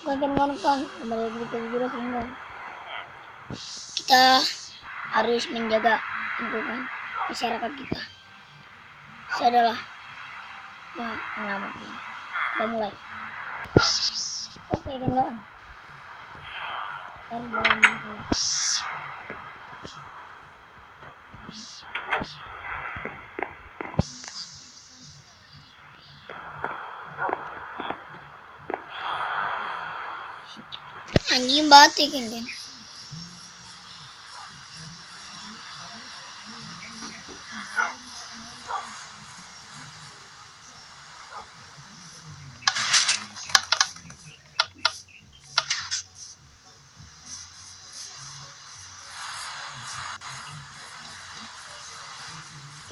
Kawan-kawan, kembali lagi ke video sehingga kita harus menjaga lingkungan masyarakat kita. Saya adalah mengamati. Kita mulai. Oke, kawan-kawan. Anjing batik kan.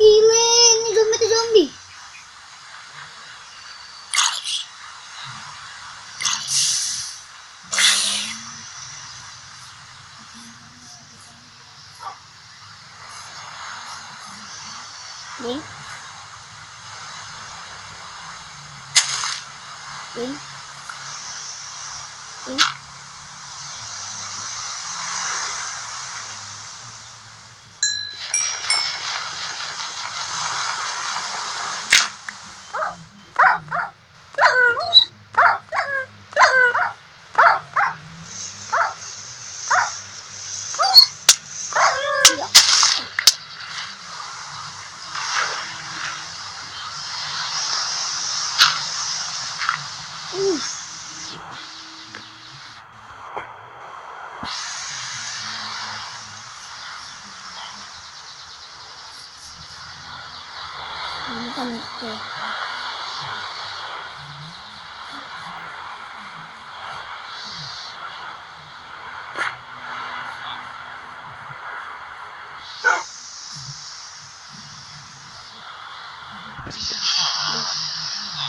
Gile, ini zombie. Ding.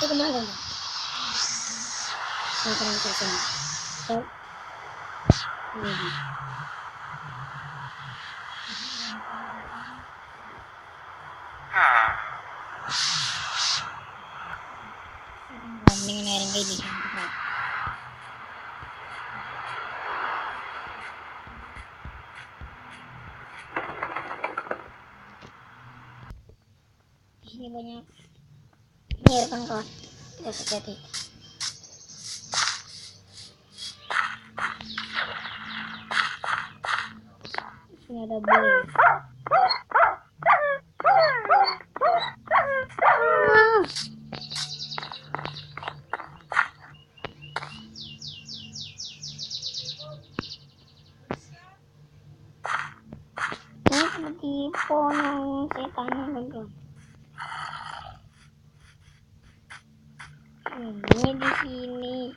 Itu kemana? Mendingan air gini. Di sini banyak air kan kawan. Kita hati-hati. Di sini ada boy. Ini seperti pohon setan kan. Ini di sini.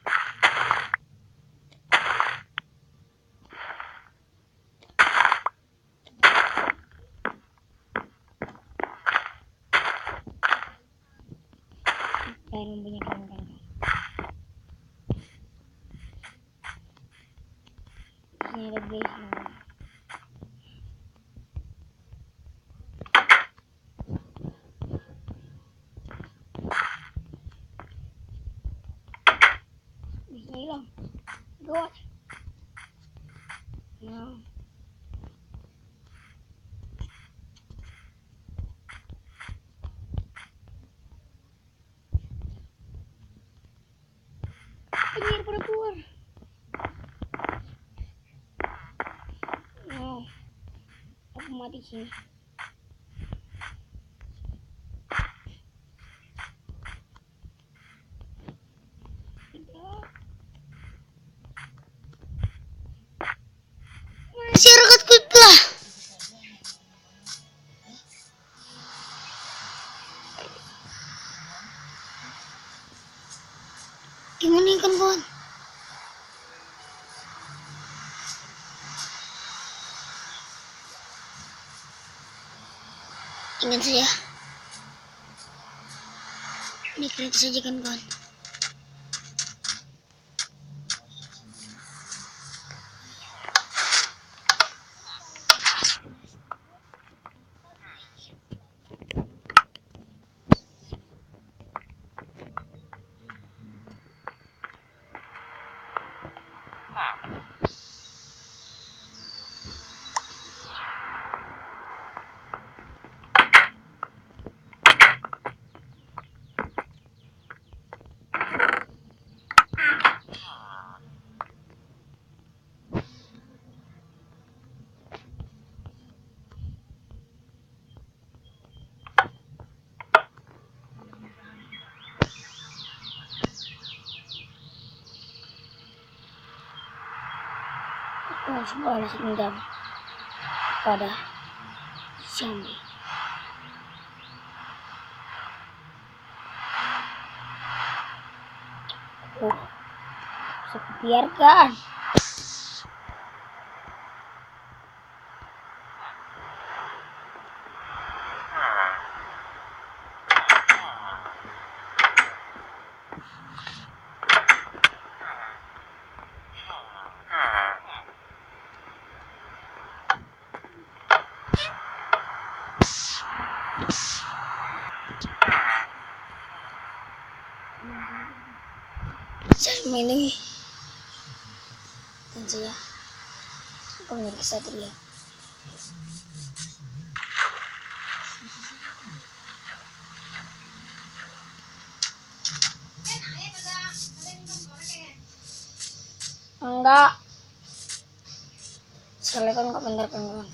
Kayak membunyikan kan. Ini ada base. Hilang. Gawat. Nah. Penyihir pada keluar. Nah. Aku mati sini. Masyarakatku telah. Gimana kan kawan? Ingat saja. Ini kereta saja kan kawan. Harus balas dendam pada zombie. Bisa biarkan. Saya memilih dan saya pemilik Satria. Enggak. Sekali kan enggak bener kan kawan.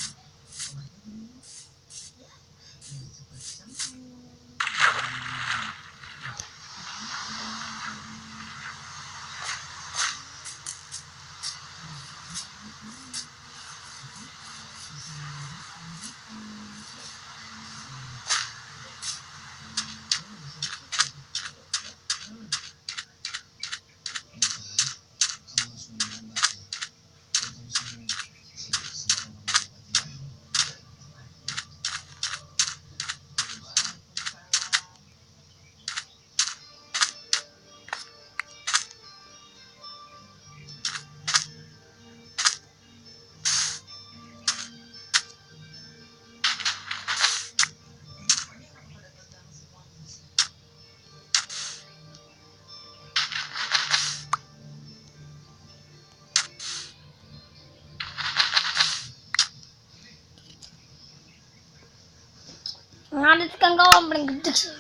Ngadet kan kawan paling gede.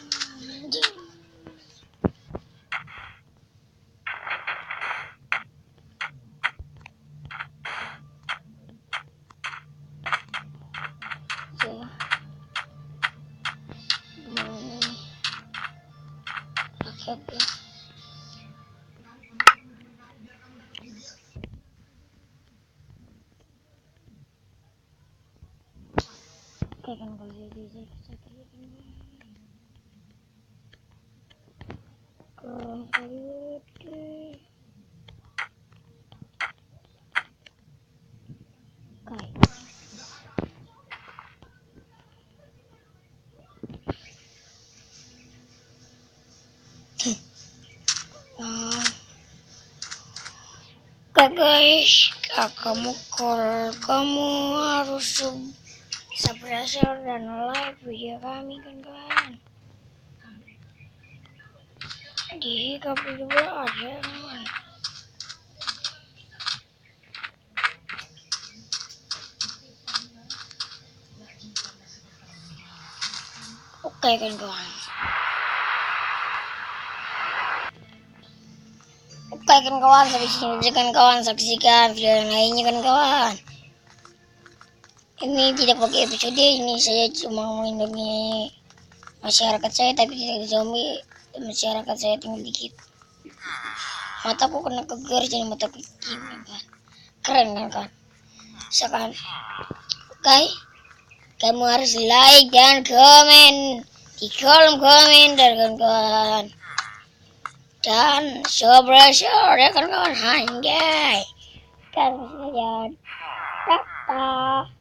Raket ya. Oke kan kalau jadi saya Oke guys, kamu harus subscribe dan like video kami kan kawan. Di kami juga ada kawan. Oke kan kawan. Oke kan kawan, saksikan video yang lainnya kan kawan. Ini tidak pakai episode ini, saya cuma melindungi masyarakat saya, tapi tidak zombie. Masyarakat saya tinggal dikit. Mataku kena keger jadi mata kecil kan. Keren kan kan. Sekarang oke, kamu harus like dan komen di kolom komentar kan kawan. Dan subscribe ya kan kawan. Anjay. Kan saja. Tak.